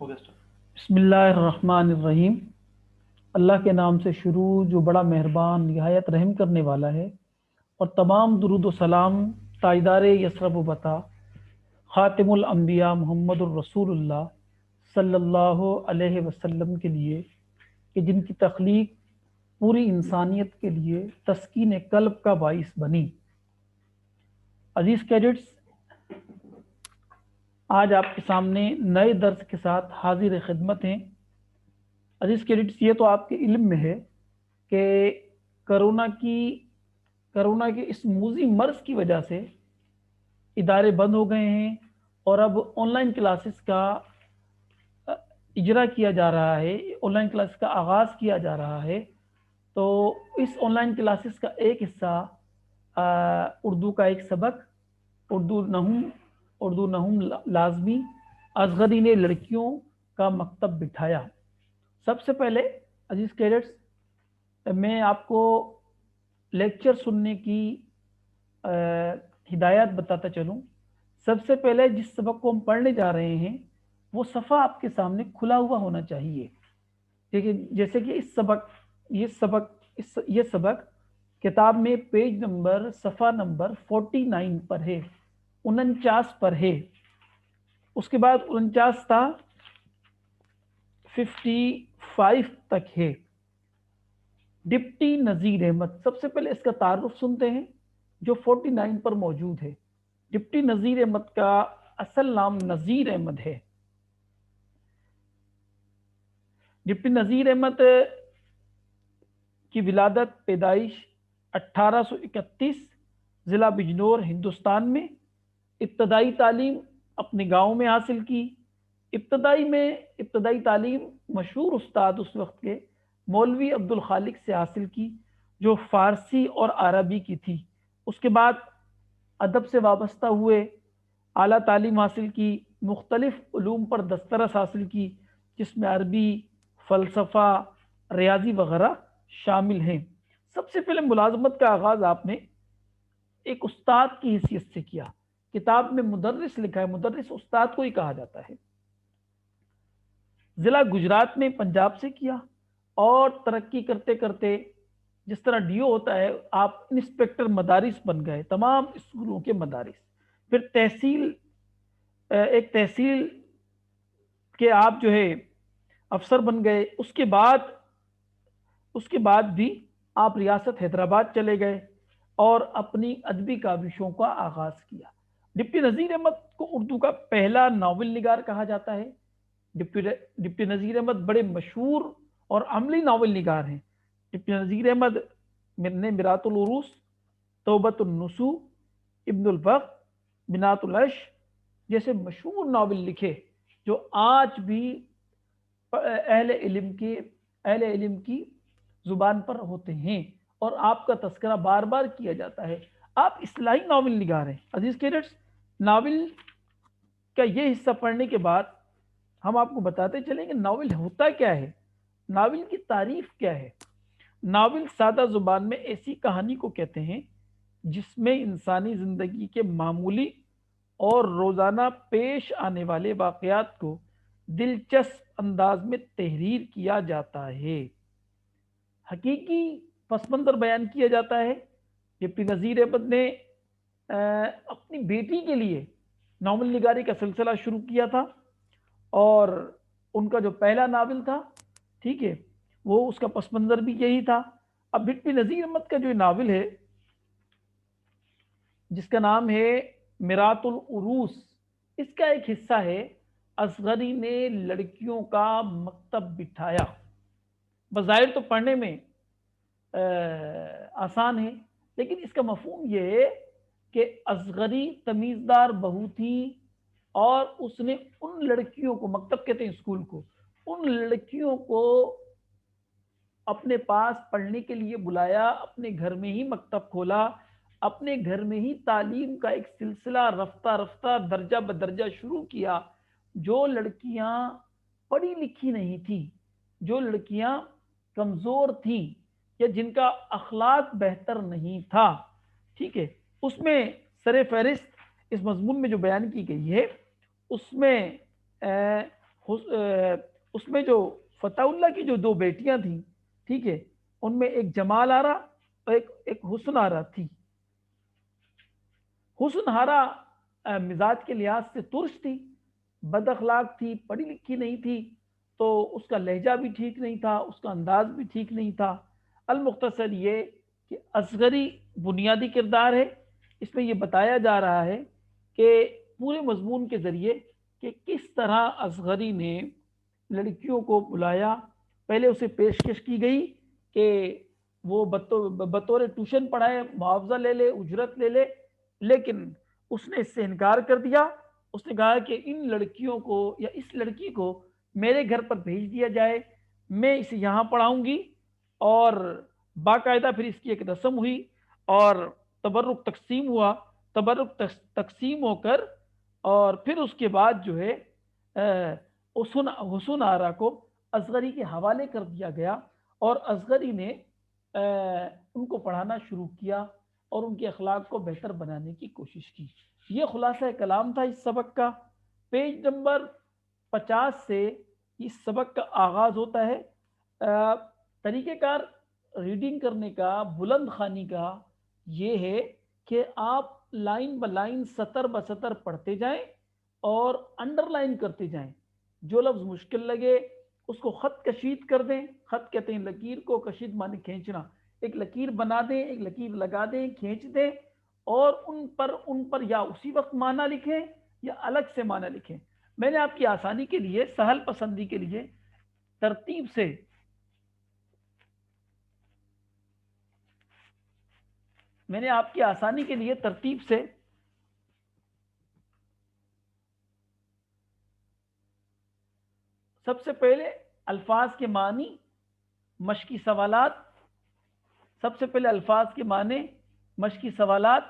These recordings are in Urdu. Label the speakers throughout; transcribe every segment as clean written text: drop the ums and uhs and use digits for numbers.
Speaker 1: بسم اللہ الرحمن الرحیم۔ اللہ کے نام سے شروع جو بڑا مہربان نہایت رحم کرنے والا ہے، اور تمام درود و سلام تاجدار یثرب و بتا خاتم الانبیاء محمد الرسول اللہ صلی اللہ علیہ وسلم کے لیے، کہ جن کی تخلیق پوری انسانیت کے لیے تسکین قلب کا باعث بنی۔ عزیز کیڈٹس، آج آپ کے سامنے نئے درس کے ساتھ حاضر خدمت ہیں۔ عزیز کیڈٹس، یہ تو آپ کے علم میں ہے کہ کرونا کے اس موذی مرض کی وجہ سے ادارے بند ہو گئے ہیں، اور اب آن لائن کلاسز کا اجرا کیا جا رہا ہے، آن لائن کلاسز کا آغاز کیا جا رہا ہے۔ تو اس آن لائن کلاسز کا ایک حصہ اردو کا ایک سبق، اردو نحو لازمی اصغری نے لڑکیوں کا مکتب بٹھایا۔ سب سے پہلے عزیز کیڈٹس، میں آپ کو لیکچر سننے کی ہدایات بتاتا چلوں۔ سب سے پہلے جس سبق کو ہم پڑھنے جا رہے ہیں وہ صفحہ آپ کے سامنے کھلا ہوا ہونا چاہیے، ٹھیک ہے؟ جیسے کہ یہ سبق کتاب میں پیج نمبر صفحہ نمبر 49 پر ہے، 49 پر ہے۔ اس کے بعد 49 تھا 55 تک ہے۔ ڈپٹی نذیر احمد، سب سے پہلے اس کا تعارف سنتے ہیں جو 49 پر موجود ہے۔ ڈپٹی نذیر احمد کا اصل نام نذیر احمد ہے۔ ڈپٹی نذیر احمد کی ولادت پیدائش 1831 ضلع بجنور ہندوستان میں۔ ابتدائی تعلیم اپنے گاؤں میں حاصل کی۔ ابتدائی تعلیم مشہور استاد اس وقت کے مولوی عبد الخالق سے حاصل کی، جو فارسی اور عربی کی تھی۔ اس کے بعد ادب سے وابستہ ہوئے، اعلیٰ تعلیم حاصل کی، مختلف علوم پر دسترس حاصل کی، جس میں عربی، فلسفہ، ریاضی وغیرہ شامل ہیں۔ سب سے پہلے ملازمت کا آغاز آپ نے ایک استاد کی حیثیت سے کیا۔ کتاب میں مدرس لکھا ہے، مدرس استاد کو ہی کہا جاتا ہے۔ ضلع گجرات میں پنجاب سے کیا، اور ترقی کرتے کرتے جس طرح ڈیو ہوتا ہے، آپ انسپیکٹر مدارس بن گئے، تمام اسکولوں کے مدارس۔ پھر ایک تحصیل کے آپ جو ہے افسر بن گئے۔ اس کے بعد بھی آپ ریاست حیدرآباد چلے گئے اور اپنی ادبی کاوشوں کا آغاز کیا۔ ڈپٹی نذیر احمد کو اردو کا پہلا ناول نگار کہا جاتا ہے۔ ڈپٹی نذیر احمد بڑے مشہور اور عملی ناول نگار ہیں۔ ڈپٹی نذیر احمد نے میرات العروس، توبۃ النسو، ابن الوقت، بنات العش جیسے مشہور ناول لکھے، جو آج بھی اہل علم کی زبان پر ہوتے ہیں، اور آپ کا تذکرہ بار بار کیا جاتا ہے۔ آپ اصلاحی ناول نگار ہیں۔ عزیز کیڈٹس، ناول کا یہ حصہ پڑھنے کے بعد ہم آپ کو بتاتے چلیں کہ ناول ہوتا کیا ہے، ناول کی تعریف کیا ہے۔ ناول سادہ زبان میں ایسی کہانی کو کہتے ہیں جس میں انسانی زندگی کے معمولی اور روزانہ پیش آنے والے واقعات کو دلچسپ انداز میں تحریر کیا جاتا ہے، حقیقی پس منظر بیان کیا جاتا ہے۔ ڈپٹی نذیر احمد نے اپنی بیٹی کے لیے ناول نگاری کا سلسلہ شروع کیا تھا، اور ان کا جو پہلا ناول تھا، ٹھیک ہے، وہ اس کا پس منظر بھی یہی تھا۔ اب ڈپٹی نذیر احمد کا جو ناول ہے جس کا نام ہے میرات العروس، اس کا ایک حصہ ہے اصغری نے لڑکیوں کا مکتب بٹھایا۔ بظاہر تو پڑھنے میں آسان ہے، لیکن اس کا مفہوم یہ ہے کہ اصغری تمیزدار بہو تھی، اور اس نے ان لڑکیوں کو، مکتب کہتے ہیں اسکول کو، ان لڑکیوں کو اپنے پاس پڑھنے کے لیے بلایا، اپنے گھر میں ہی مکتب کھولا، اپنے گھر میں ہی تعلیم کا ایک سلسلہ رفتہ رفتہ درجہ بدرجہ شروع کیا۔ جو لڑکیاں پڑھی لکھی نہیں تھیں، جو لڑکیاں کمزور تھیں، یا جن کا اخلاق بہتر نہیں تھا، ٹھیک ہے، اس میں سر فہرست اس مضمون میں جو بیان کی گئی ہے، اس میں اس میں جو فتح اللہ کی جو دو بیٹیاں تھیں، ٹھیک ہے، ان میں ایک جمال آرا اور ایک حسن آرا تھی۔ حسن آرا مزاج کے لحاظ سے ترش تھی، بد اخلاق تھی، پڑھی لکھی نہیں تھی، تو اس کا لہجہ بھی ٹھیک نہیں تھا، اس کا انداز بھی ٹھیک نہیں تھا۔ المختصر یہ کہ اصغری بنیادی کردار ہے، اس میں یہ بتایا جا رہا ہے کہ پورے مضمون کے ذریعے کہ کس طرح اصغری نے لڑکیوں کو بلایا۔ پہلے اسے پیشکش کی گئی کہ وہ بطور ٹیوشن پڑھائے، معاوضہ لے لے، اجرت لے لے، لیکن اس نے اس سے انکار کر دیا۔ اس نے کہا کہ ان لڑکیوں کو یا اس لڑکی کو میرے گھر پر بھیج دیا جائے، میں اسے یہاں پڑھاؤں گی۔ اور باقاعدہ پھر اس کی ایک رسم ہوئی اور تبرک تقسیم ہوا۔ تبرک تقسیم ہو کر اور پھر اس کے بعد جو ہے حسن آرا کو اصغری کے حوالے کر دیا گیا، اور اصغری نے ان کو پڑھانا شروع کیا اور ان کے اخلاق کو بہتر بنانے کی کوشش کی۔ یہ خلاصہ کلام تھا اس سبق کا۔ پیج نمبر 50 سے اس سبق کا آغاز ہوتا ہے۔ طریقہ کار ریڈنگ کرنے کا، بلند خوانی کا یہ ہے کہ آپ لائن ب لائن، سطر ب سطر پڑھتے جائیں اور انڈر لائن کرتے جائیں۔ جو لفظ مشکل لگے اس کو خط کشید کر دیں۔ خط کہتے ہیں لکیر کو، کشید معنی کھینچنا۔ ایک لکیر بنا دیں، ایک لکیر لگا دیں، کھینچ دیں، اور ان پر یا اسی وقت معنی لکھیں یا الگ سے معنی لکھیں۔ میں نے آپ کی آسانی کے لیے، سہل پسندی کے لیے ترتیب سے سب سے پہلے الفاظ کے معنی، مشقی سوالات۔ سب سے پہلے الفاظ کے معنی، مشقی سوالات،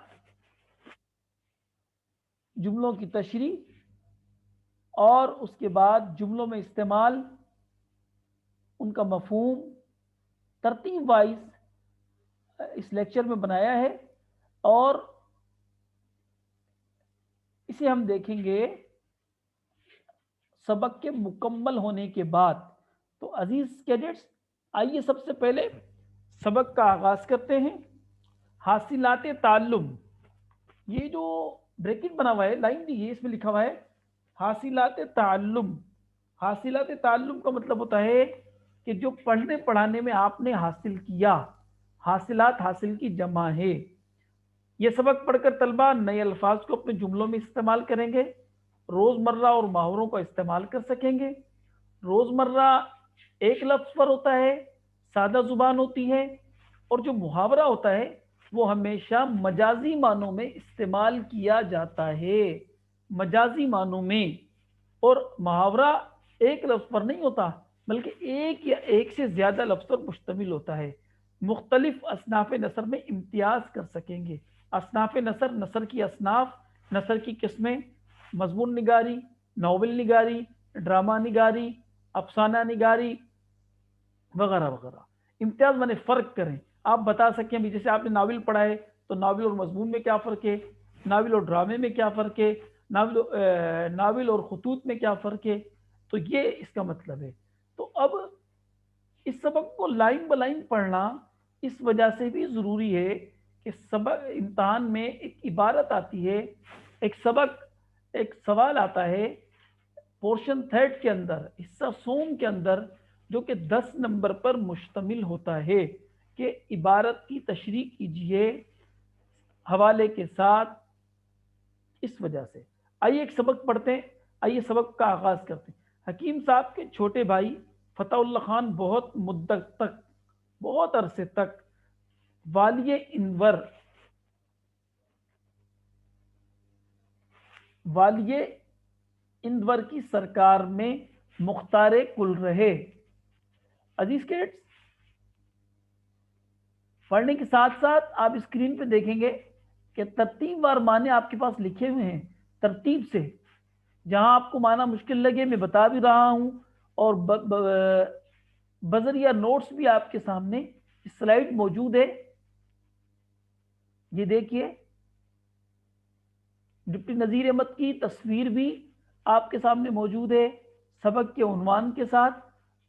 Speaker 1: جملوں کی تشریح، اور اس کے بعد جملوں میں استعمال، ان کا مفہوم، ترتیب وائز اس لیکچر میں بنایا ہے۔ اور اسے ہم دیکھیں گے سبق کے مکمل ہونے کے بعد۔ تو عزیز کیڈٹس، آئیے سب سے پہلے سبق کا آغاز کرتے ہیں۔ حاصلات تعلم، یہ جو بریکٹ بنا ہوا ہے، لائن دی ہے، اس میں لکھا ہوا ہے حاصلات تعلم۔ حاصلات تعلم کا مطلب ہوتا ہے کہ جو پڑھنے پڑھانے میں آپ نے حاصل کیا۔ حاصلات حاصل کی جمع ہے۔ یہ سبق پڑھ کر طلبہ نئے الفاظ کو اپنے جملوں میں استعمال کریں گے، روزمرہ اور محاوروں کا استعمال کر سکیں گے۔ روزمرہ ایک لفظ پر ہوتا ہے، سادہ زبان ہوتی ہے، اور جو محاورہ ہوتا ہے وہ ہمیشہ مجازی معنوں میں استعمال کیا جاتا ہے، مجازی معنوں میں۔ اور محاورہ ایک لفظ پر نہیں ہوتا، بلکہ ایک یا ایک سے زیادہ لفظ پر مشتمل ہوتا ہے۔ مختلف اصناف نثر میں امتیاز کر سکیں گے۔ اصناف نثر، نثر کی اصناف، نثر کی قسمیں، مضمون نگاری، ناول نگاری، ڈرامہ نگاری، افسانہ نگاری، وغیرہ وغیرہ۔ امتیاز مانے فرق کریں، آپ بتا سکیں بھی، جیسے آپ نے ناول پڑھا ہے تو ناول اور مضمون میں کیا فرق ہے، ناول اور ڈرامے میں کیا فرق ہے، ناول اور خطوط میں کیا فرق ہے، تو یہ اس کا مطلب ہے۔ تو اب اس سبق کو لائن ب لائن پڑھنا اس وجہ سے بھی ضروری ہے کہ سبق امتحان میں ایک عبارت آتی ہے، ایک سبق، ایک سوال آتا ہے پورشن تھرڈ کے اندر، حصہ سوم کے اندر، جو کہ 10 نمبر پر مشتمل ہوتا ہے کہ عبارت کی تشریح کیجئے حوالے کے ساتھ۔ اس وجہ سے آئیے ایک سبق پڑھتے ہیں، آئیے سبق کا آغاز کرتے ہیں۔ حکیم صاحب کے چھوٹے بھائی فتح اللہ خان بہت مدت تک، بہت عرصے تک والی اندور کی سرکار میں مختار کل رہے۔ عزیز کیڈٹس، پڑھنے کے ساتھ ساتھ آپ اسکرین پہ دیکھیں گے کہ ترتیب وار معنی آپ کے پاس لکھے ہوئے ہیں، ترتیب سے۔ جہاں آپ کو معنی مشکل لگے میں بتا بھی رہا ہوں، اور بذریعہ نوٹس بھی آپ کے سامنے سلائیڈ موجود ہے۔ یہ دیکھیے، ڈپٹی نذیر احمد کی تصویر بھی آپ کے سامنے موجود ہے، سبق کے عنوان کے ساتھ۔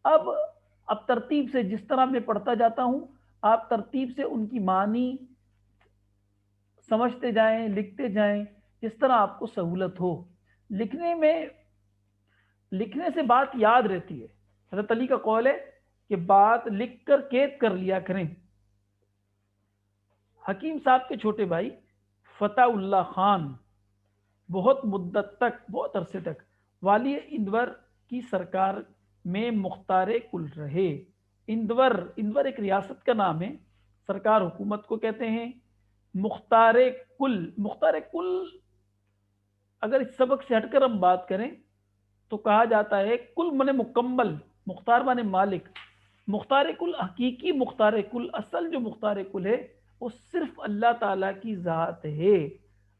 Speaker 1: اب ترتیب سے جس طرح میں پڑھتا جاتا ہوں آپ ترتیب سے ان کی معنی سمجھتے جائیں، لکھتے جائیں، جس طرح آپ کو سہولت ہو۔ لکھنے سے بات یاد رہتی ہے۔ حضرت علی کا قول ہے کہ بات لکھ کر قید کر لیا کریں۔ حکیم صاحب کے چھوٹے بھائی فتح اللہ خان بہت مدت تک، بہت عرصے تک والی اندور کی سرکار میں مختار کل رہے۔ اندور ایک ریاست کا نام ہے، سرکار حکومت کو کہتے ہیں۔ مختار کل اگر اس سبق سے ہٹ کر ہم بات کریں تو کہا جاتا ہے کل منے مکمل، مختار مانے مالک۔ مختار کل، حقیقی مختار کل، اصل جو مختار کل ہے وہ صرف اللہ تعالیٰ کی ذات ہے،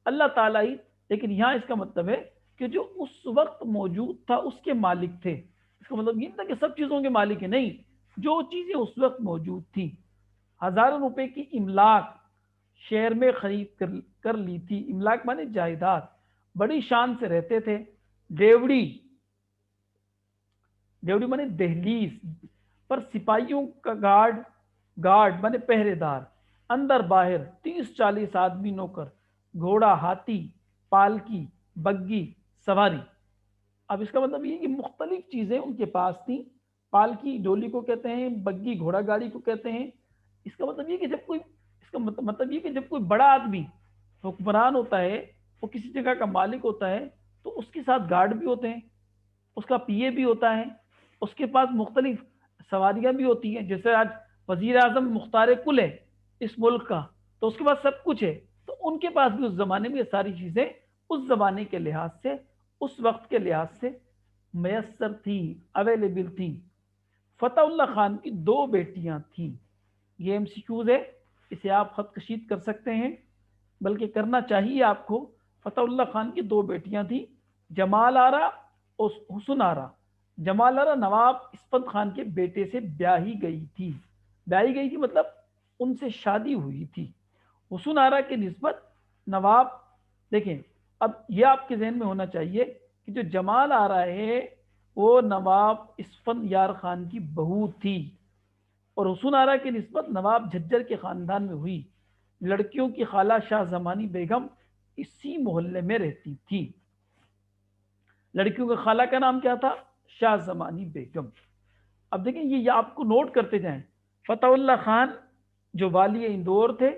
Speaker 1: اللہ تعالیٰ ہی۔ لیکن یہاں اس کا مطلب ہے کہ جو اس وقت موجود تھا اس کے مالک تھے۔ اس کا مطلب یہ نہیں تھا کہ سب چیزوں کے مالک ہیں، نہیں، جو چیزیں اس وقت موجود تھیں۔ ہزاروں روپے کی املاک شہر میں خرید کر لی تھی۔ املاک مانے جائیداد، بڑی شان سے رہتے تھے۔ ڈیوڑی مانے دہلیز پر سپاہیوں کا گارڈ مانے پہرے دار، اندر باہر 30-40 آدمی نوکر، گھوڑا، ہاتھی، پالکی، بگی، سواری۔ اب اس کا مطلب یہ کہ مختلف چیزیں ان کے پاس تھیں۔ پالکی ڈولی کو کہتے ہیں، بگی گھوڑا گاڑی کو کہتے ہیں۔ اس کا مطلب یہ کہ جب کوئی بڑا آدمی حکمران ہوتا ہے، وہ کسی جگہ کا مالک ہوتا ہے، تو اس کے ساتھ گارڈ بھی ہوتے ہیں، اس کا پی اے بھی ہوتا ہے، اس کے پاس مختلف سواریاں بھی ہوتی ہیں۔ جیسے آج وزیر اعظم مختار کل ہے اس ملک کا، تو اس کے پاس سب کچھ ہے، تو ان کے پاس بھی اس زمانے میں یہ ساری چیزیں اس زمانے کے لحاظ سے، اس وقت کے لحاظ سے میسر تھی، اویلیبل تھی۔ فتح اللہ خان کی 2 بیٹیاں تھیں۔ یہ ایم سی کیوز ہے، اسے آپ خط کشید کر سکتے ہیں، بلکہ کرنا چاہیے آپ کو۔ فتح اللہ خان کی 2 بیٹیاں تھیں، جمال آرا اور حسن آرا۔ جمال آرا نواب اسفند خان کے بیٹے سے بیاہی گئی تھی مطلب ان سے شادی ہوئی تھی۔ حسن آرا کی نسبت نواب، دیکھیں اب یہ آپ کے ذہن میں ہونا چاہیے کہ جو جمال آرا ہے وہ نواب اسفند یار خان کی بہو تھی، اور حسن آرا کی نسبت نواب جھجر کے خاندان میں ہوئی۔ لڑکیوں کی خالہ شاہ زمانی بیگم اسی محلے میں رہتی تھی۔ لڑکیوں کے خالہ کا نام کیا تھا؟ شاہ زمانی بیگم۔ اب دیکھیں یہ آپ کو نوٹ کرتے جائیں۔ فتح اللہ خان جو والی اندور تھے،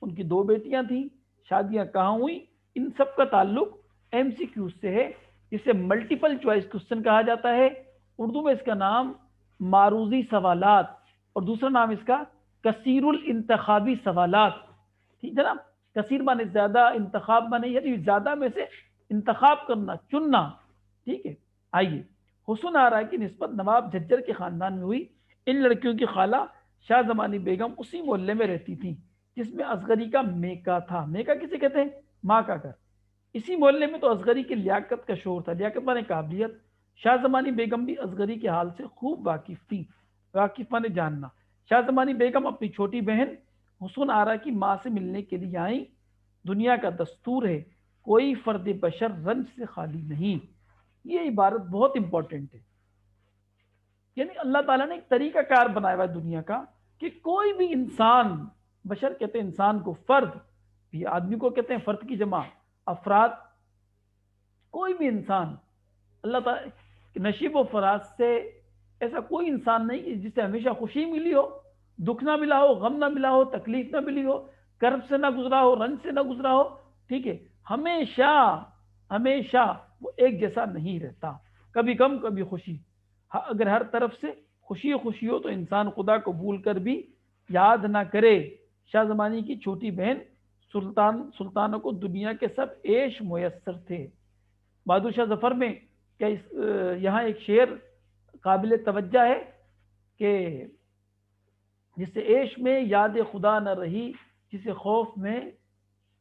Speaker 1: ان کی 2 بیٹیاں تھیں، شادیاں کہاں ہوئی، ان سب کا تعلق ایم سی کیو سے ہے، جسے ملٹیپل چوائس کوسچن کہا جاتا ہے۔ اردو میں اس کا نام معروضی سوالات، اور دوسرا نام اس کا کثیر الانتخابی سوالات۔ ٹھیک ہے نا، کثیر مانے زیادہ، انتخاب مانے یعنی زیادہ میں سے انتخاب کرنا، چننا۔ ٹھیک ہے، آئیے۔ حسن آرا کی نسبت نواب جھجر کے خاندان میں ہوئی۔ ان لڑکیوں کی خالہ شاہ زمانی بیگم اسی محلے میں رہتی تھی جس میں اصغری کا میکا تھا۔ میکا کسے کہتے ہیں؟ ماں کا گھر۔ اسی محلے میں تو اصغری کی لیاقت کا شور تھا، لیاقت مانے قابلیت۔ شاہ زمانی بیگم بھی اصغری کے حال سے خوب واقف تھی، واقف مانے جاننا۔ شاہ زمانی بیگم اپنی چھوٹی بہن حسن آرا کی ماں سے ملنے کے لیے آئیں۔ دنیا کا دستور ہے، کوئی فرد بشر رنج سے خالی نہیں۔ یہ عبارت بہت امپورٹنٹ ہے، یعنی اللہ تعالیٰ نے ایک طریقہ کار بنایا ہوا ہے دنیا کا کہ کوئی بھی انسان، بشر کہتے ہیں انسان کو، فرد بھی آدمی کو کہتے ہیں، فرد کی جمع افراد، کوئی بھی انسان اللہ تعالیٰ نشیب و فراز سے ایسا کوئی انسان نہیں جسے ہمیشہ خوشی ملی ہو، دکھ نہ ملا ہو، غم نہ ملا ہو، تکلیف نہ ملی ہو، کرب سے نہ گزرا ہو، رنج سے نہ گزرا ہو۔ ٹھیک ہے، ہمیشہ وہ ایک جیسا نہیں رہتا، کبھی غم کبھی خوشی۔ اگر ہر طرف سے خوشی ہو تو انسان خدا کو بھول کر بھی یاد نہ کرے۔ شاہ زمانی کی چھوٹی بہن سلطانوں کو دنیا کے سب عیش میسر تھے۔ بہادر شاہ ظفر میں کیا یہاں ایک شعر قابل توجہ ہے کہ جسے عیش میں یاد خدا نہ رہی،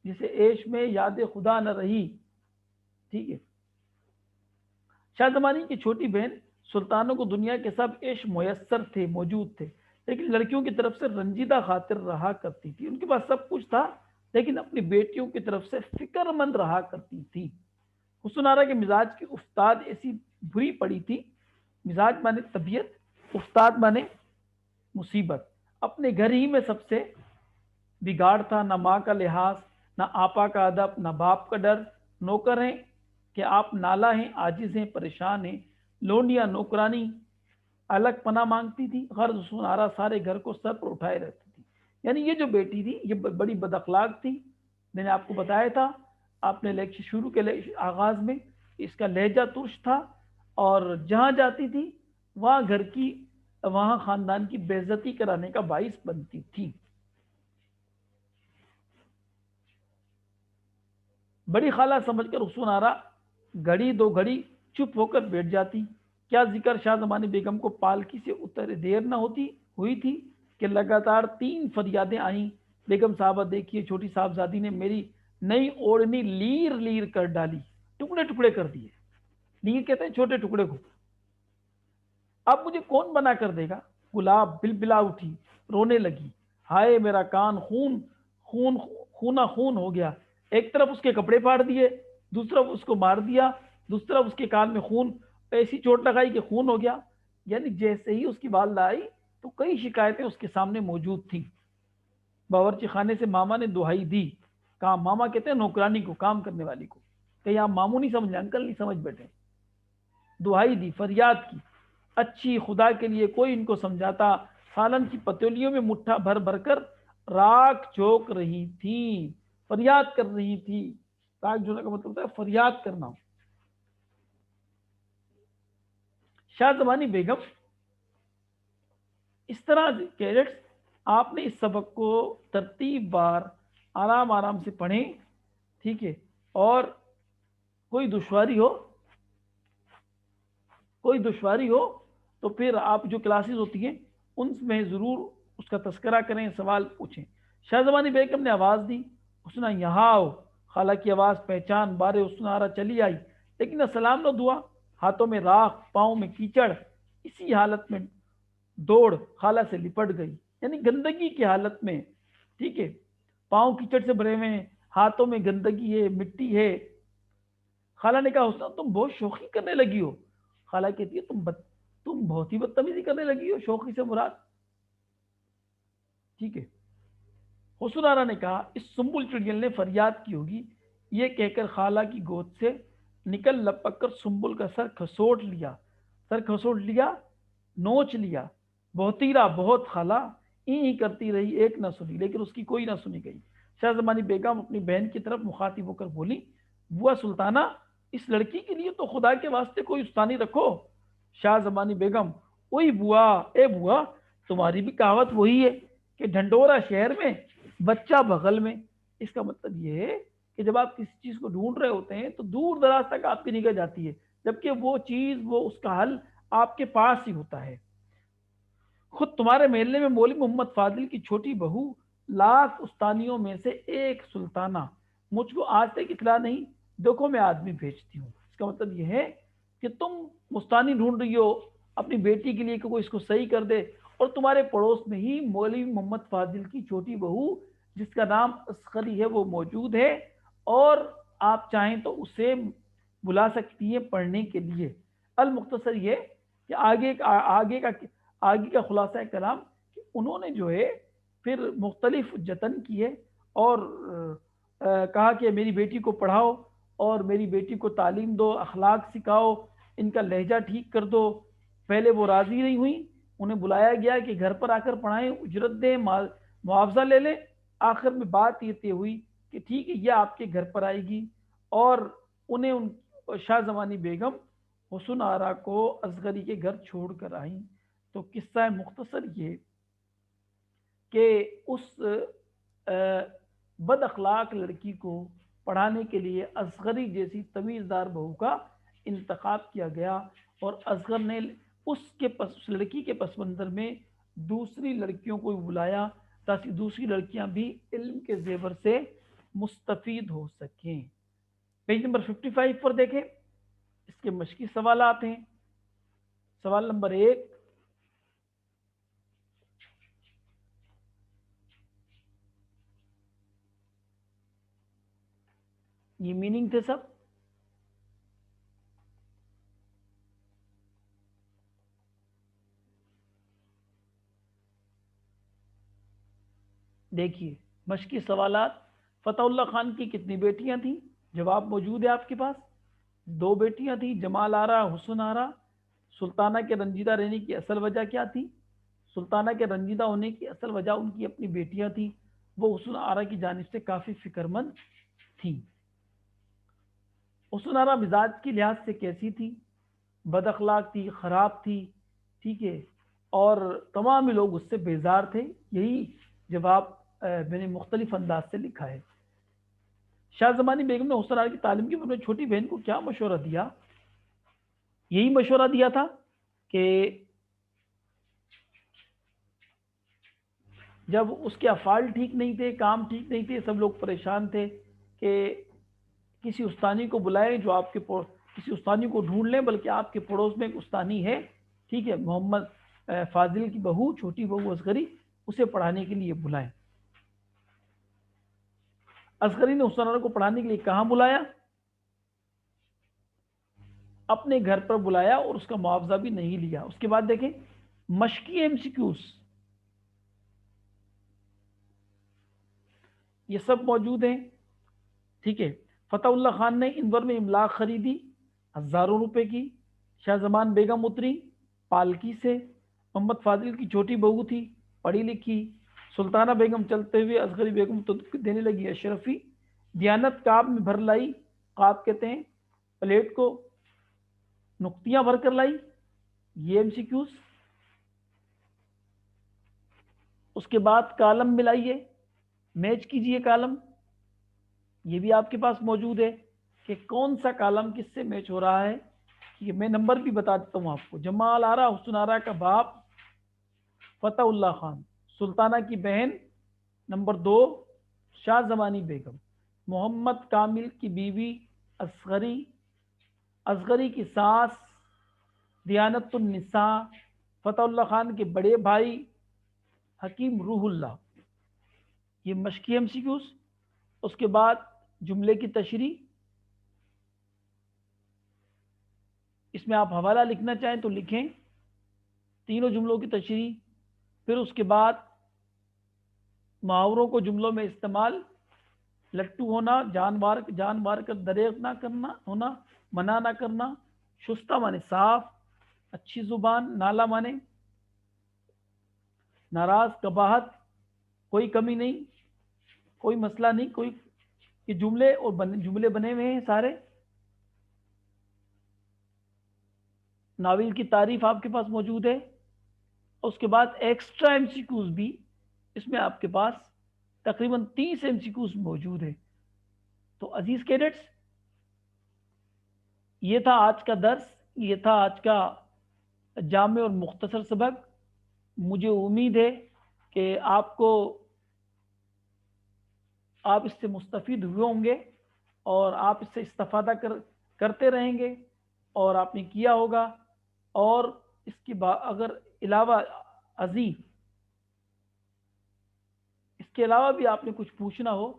Speaker 1: جسے عیش میں یاد خدا نہ رہی۔ ٹھیک ہے، شاہ زمانی کی چھوٹی بہن سلطانوں کو دنیا کے سب عیش میسر تھے، موجود تھے، لیکن لڑکیوں کی طرف سے رنجیدہ خاطر رہا کرتی تھی۔ ان کے پاس سب کچھ تھا لیکن اپنی بیٹیوں کی طرف سے فکر مند رہا کرتی تھی۔ حسن آرا کے مزاج کی افتاد ایسی بری پڑی تھی مزاج مانے طبیعت، استاد مانے مصیبت۔ اپنے گھر ہی میں سب سے بگاڑ تھا، نہ ماں کا لحاظ، نہ آپا کا ادب، نہ باپ کا ڈر۔ نوکر ہیں کہ آپ نالا ہیں، عاجز ہیں، پریشان ہیں۔ لونڈیاں نوکرانی الگ پناہ مانگتی تھی، غرض سنارا سارے گھر کو سر پر اٹھائے رہتی تھی۔ یعنی یہ جو بیٹی تھی یہ بڑی بد اخلاق تھی، میں نے آپ کو بتایا تھا آپ نے لیکچر شروع کے آغاز میں، اس کا لہجہ ترش تھا، اور جہاں جاتی تھی وہاں گھر کی، وہاں خاندان کی بے عزتی کرانے کا باعث بنتی تھی۔ بڑی خالہ سمجھ کر حسن آرا گھڑی دو گھڑی چپ ہو کر بیٹھ جاتی۔ کیا ذکر شاہ زمانی بیگم کو پالکی سے اترے دیر نہ ہوتی ہوئی تھی کہ لگاتار 3 فریادیں آئیں، بیگم صاحبہ دیکھیے چھوٹی صاحبزادی نے میری نئی اوڑھنی لیر لیر کر ڈالی، ٹکڑے ٹکڑے کر دیے۔ لیر کہتے ہیں چھوٹے ٹکڑے کو۔ اب مجھے کون بنا کر دے گا؟ گلاب بلبلا اٹھی، رونے لگی۔ ہائے میرا کان خون خون خونا خون ہو گیا۔ ایک طرف اس کے کپڑے پھاڑ دیے، دوسری طرف اس کو مار دیا، دوسری طرف اس کے کان میں خون، ایسی چوٹ لگائی کہ خون ہو گیا۔ یعنی جیسے ہی اس کی والدہ آئی تو کئی شکایتیں اس کے سامنے موجود تھیں۔ باورچی خانے سے ماما نے دہائی دی، کام ماما کہتے ہیں نوکرانی کو، کام کرنے والی کو، کہ آپ ماموں نہیں سمجھ، انکل نہیں سمجھ بیٹھے، دہائی دی، فریاد کی، اچھی خدا کے لیے کوئی ان کو سمجھاتا۔ سالن کی پتولیوں میں مٹھا بھر بھر کر راکھ جھونک رہی تھی، فریاد کر رہی تھی۔ راکھ جھونکنے کا مطلب ہوتا ہے فریاد کرنا۔ شاہ زمانی بیگم اس طرح کیڈٹس آپ نے اس سبق کو ترتیب بار آرام آرام سے پڑھیں، ٹھیک ہے، اور کوئی دشواری ہو تو پھر آپ جو کلاسز ہوتی ہیں ان میں ضرور اس کا تذکرہ کریں، سوال پوچھیں۔ شاہ زمانی بیگم نے آواز دی، حسنہ یہاں آؤ۔ خالہ کی آواز پہچان بارے حسنہ آرا چلی آئی، لیکن نہ سلام نہ دعا، ہاتھوں میں راکھ، پاؤں میں کیچڑ۔ اسی حالت میں دوڑ خالہ سے لپٹ گئی، یعنی گندگی کی حالت میں، ٹھیک ہے، پاؤں کیچڑ سے بھرے ہوئے ہیں، ہاتھوں میں گندگی ہے، مٹی ہے۔ خالہ نے کہا حسنہ تم بہت شوخی کرنے لگی ہو۔ خالہ کہتی ہے تم بہت ہی بدتمیزی کرنے لگی ہو، شوخی سے مراد، ٹھیک ہے۔ حسن آرا نے کہا اس سنبل چڑیل نے فریاد کی ہوگی۔ یہ کہہ کر خالہ کی گود سے نکل لپک کر سنبل کا سر کھسوٹ لیا، نوچ لیا۔ بہتیرا بہت خالہ ہی کرتی رہی، ایک نہ سنی، لیکن اس کی کوئی نہ سنی گئی۔ شاہ زمانی بیگم اپنی بہن کی طرف مخاطب ہو کر بولی، بوا سلطانہ اس لڑکی کے لیے تو خدا کے واسطے کوئی استانی رکھو۔ شاہ زمانی بیگم، اوئی بوا، اے بوا، تمہاری بھی کہاوت وہی ہے کہ ڈھنڈورا شہر میں بچہ بغل میں۔ اس کا مطلب یہ ہے کہ جب آپ کسی چیز کو ڈھونڈ رہے ہوتے ہیں تو دور دراز تک آپ کی نگاہ جاتی ہے، جبکہ وہ چیز، وہ اس کا حل آپ کے پاس ہی ہوتا ہے۔ خود تمہارے محلے میں مولوی محمد فاضل کی چھوٹی بہو لاکھ استانیوں میں سے ایک سلطانہ، مجھ کو آج تک اطلاع نہیں، دیکھو میں آدمی بھیجتی ہوں۔ اس کا مطلب یہ ہے کہ تم مستانی ڈھونڈ رہی ہو اپنی بیٹی کے لیے کہ کوئی اس کو صحیح کر دے، اور تمہارے پڑوس میں ہی مولوی محمد فاضل کی چھوٹی بہو جس کا نام اصغری ہے وہ موجود ہے، اور آپ چاہیں تو اسے بلا سکتی ہیں پڑھنے کے لیے۔ المختصر یہ کہ آگے کا خلاصہ کلام کہ انہوں نے جو ہے پھر مختلف جتن کیے، اور کہا کہ میری بیٹی کو پڑھاؤ اور میری بیٹی کو تعلیم دو، اخلاق سکھاؤ، ان کا لہجہ ٹھیک کر دو۔ پہلے وہ راضی نہیں ہوئی، انہیں بلایا گیا کہ گھر پر آ کر پڑھائیں، اجرت دیں، معاوضہ لے لیں۔ آخر میں بات یہ طے ہوئی کہ ٹھیک ہے یہ آپ کے گھر پر آئے گی، اور انہیں شاہ زمانی بیگم حسن آرا کو اصغری کے گھر چھوڑ کر آئیں۔ تو قصہ مختصر یہ کہ اس بد اخلاق لڑکی کو پڑھانے کے لیے اصغری جیسی تمیزدار بہو کا انتخاب کیا گیا، اور اصغر نے اس لڑکی کے پس منظر میں دوسری لڑکیوں کو بلایا تاکہ دوسری لڑکیاں بھی علم کے زیور سے مستفید ہو سکیں۔ پیج نمبر 55 پر دیکھیں، اس کے مشقی سوالات ہیں۔ سوال نمبر 1، یہ میننگ تھے سب۔ دیکھیے مشقی سوالات، فتح اللہ خان کی کتنی بیٹیاں تھیں؟ جواب موجود ہے آپ کے پاس، 2 بیٹیاں تھیں، جمال آرا، حسن آرا۔ سلطانہ کے رنجیدہ رہنے کی اصل وجہ کیا تھی؟ سلطانہ کے رنجیدہ ہونے کی اصل وجہ ان کی اپنی بیٹیاں تھیں، وہ حسن آرا کی جانب سے کافی فکر مند تھیں۔ حسن آرا مزاج کی لحاظ سے کیسی تھی؟ بد اخلاق تھی، خراب تھی، ٹھیک ہے، اور تمام لوگ اس سے بیزار تھے۔ یہی جواب میں نے مختلف انداز سے لکھا ہے۔ شاہ زمانی بیگم نے حسن آرا کی تعلیم کے بارے میں چھوٹی بہن کو کیا مشورہ دیا؟ یہی مشورہ دیا تھا کہ جب اس کے افعال ٹھیک نہیں تھے، کام ٹھیک نہیں تھے، سب لوگ پریشان تھے، کہ کسی استانی کو بلائیں جو آپ کے کسی استانی کو ڈھونڈ لیں، بلکہ آپ کے پڑوس میں ایک استانی ہے، ٹھیک ہے، محمد فاضل کی بہو، چھوٹی بہو اصغری، اسے پڑھانے کے لیے بلائیں۔ اصغری نے حسن آرا کو پڑھانے کے لیے کہاں بلایا؟ اپنے گھر پر بلایا، اور اس کا معاوضہ بھی نہیں لیا۔ اس کے بعد دیکھیں مشقی ایم سی کیوز، یہ سب موجود ہیں، ٹھیک ہے۔ فتح اللہ خان نے اندور میں املاک خریدی ہزاروں روپے کی، شاہ زمان بیگم اتری پالکی سے، محمد فاضل کی چھوٹی بہو تھی، پڑھی لکھی، سلطانہ بیگم چلتے ہوئے اصغری بیگم تو دینے لگی اشرفی، دیانت کعب میں بھر لائی، کعب کہتے ہیں پلیٹ کو، نقطیاں بھر کر لائی، یہ ایم سی کیوز۔ اس کے بعد کالم ملائیے، میچ کیجئے کالم، یہ بھی آپ کے پاس موجود ہے کہ کون سا کالم کس سے میچ ہو رہا ہے۔ یہ میں نمبر بھی بتا دیتا ہوں آپ کو۔ جمال آرا حسن آرا کا باپ فتح اللہ خان، سلطانہ کی بہن نمبر 2 شاہ زمانی بیگم، محمد کامل کی بیوی اصغری، اصغری کی ساس دیانت النساء، فتح اللہ خان کے بڑے بھائی حکیم روح اللہ، یہ مشقی ایم سی کیوز۔ اس کے بعد جملے کی تشریح، اس میں آپ حوالہ لکھنا چاہیں تو لکھیں، تینوں جملوں کی تشریح۔ پھر اس کے بعد محاوروں کو جملوں میں استعمال، لٹو ہونا، جان مار کر دریغ نہ کرنا ہونا، منع نہ کرنا، شستہ مانے صاف، اچھی زبان، نالا مانے ناراض، قباحت، کوئی کمی نہیں، کوئی مسئلہ نہیں، کوئی، یہ جملے اور جملے بنے ہوئے ہیں سارے۔ ناول کی تعریف آپ کے پاس موجود ہے۔ اس کے بعد ایکسٹرا ایم سی کیوز بھی اس میں آپ کے پاس تقریباً 30 ایم سی کیوز موجود ہے۔ تو عزیز کیڈٹس، یہ تھا آج کا درس، یہ تھا آج کا جامع اور مختصر سبق۔ مجھے امید ہے کہ آپ اس سے مستفید ہوئے ہوں گے، اور آپ اس سے استفادہ کرتے رہیں گے، اور آپ نے کیا ہوگا۔ اور اس کی اگر علاوہ ازیں اس کے علاوہ بھی آپ نے کچھ پوچھنا ہو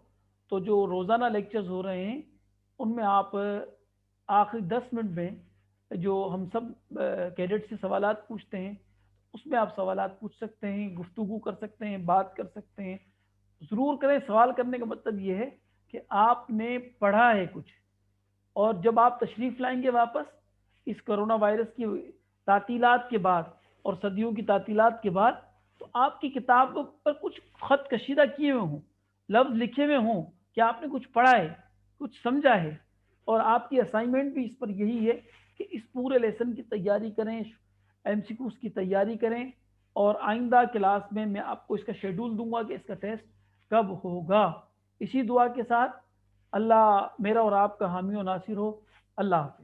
Speaker 1: تو جو روزانہ لیکچرز ہو رہے ہیں ان میں آپ آخری 10 منٹ میں جو ہم سب کیڈٹ سے سوالات پوچھتے ہیں اس میں آپ سوالات پوچھ سکتے ہیں، گفتگو کر سکتے ہیں، بات کر سکتے ہیں۔ ضرور کریں، سوال کرنے کا مطلب یہ ہے کہ آپ نے پڑھا ہے کچھ، اور جب آپ تشریف لائیں گے واپس اس کرونا وائرس کی تعطیلات کے بعد اور صدیوں کی تعطیلات کے بعد، تو آپ کی کتاب پر کچھ خط کشیدہ کیے ہوئے ہوں، لفظ لکھے ہوئے ہوں کہ آپ نے کچھ پڑھا ہے، کچھ سمجھا ہے، اور آپ کی اسائنمنٹ بھی اس پر یہی ہے کہ اس پورے لیسن کی تیاری کریں، ایم سی کیوز کی تیاری کریں، اور آئندہ کلاس میں آپ کو اس کا شیڈول دوں گا کہ اس کا ٹیسٹ کب ہوگا۔ اسی دعا کے ساتھ اللہ میرا اور آپ کا حامی و ناصر ہو۔ اللہ حافظ۔